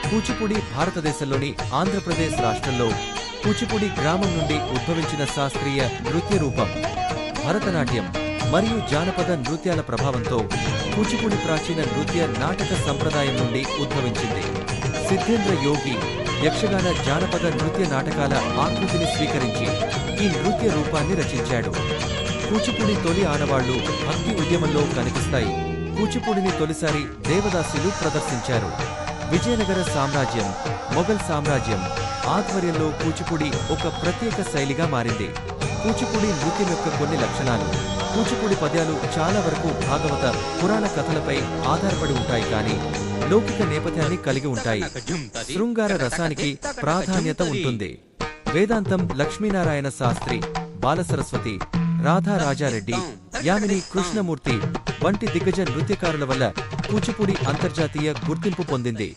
కూచిపూడి భారతదేశంలోని ఆంధ్రప్రదేశ్ రాష్ట్రంలో కూచిపూడి గ్రామం నుండి ఉద్భవించిన శాస్త్రీయ నృత్య రూపం. భరతనాట్యం మరియు జానపద నృత్యాల ప్రభావంతో కూచిపూడి ప్రాచీన నృత్య నాటక సంప్రదాయం నుండి ఉద్భవించింది. సిద్ధేంద్ర యోగి యక్షగాన జానపద నృత్య నాటకాల ఆకృతిని స్వీకరించి ఈ నృత్య రూపాన్ని రచించాడు. కూచిపూడి తొలి ఆనవాళ్లు భక్తి ఉద్యమంలో కనిపిస్తాయి. కూచిపూడిని తొలిసారి దేవదాసీలు ప్రదర్శించారు. విజయనగర సామ్రాజ్యం, మొఘల్ సామ్రాజ్యం ఆధ్వర్యంలో కూచిపూడి ఒక ప్రత్యేక శైలిగా మారింది. కూచిపూడి నృత్యం యొక్క కొన్ని లక్షణాలు. కూచిపూడి పద్యాలు చాలా వరకు భాగవత, పురాణ కథలపై ఆధారపడి ఉంటాయి, కానీ లౌకిక నేపథ్యాన్ని కలిగి ఉంటాయి. శృంగార రసానికి ప్రాధాన్యత ఉంటుంది. వేదాంతం లక్ష్మీనారాయణ శాస్త్రి, బాలసరస్వతి, రాధా రాజారెడ్డి, యామిని కృష్ణమూర్తి వంటి దిగ్గజ నృత్యకారుల వల్ల కూచిపూడి అంతర్జాతీయ గుర్తింపు పొందింది.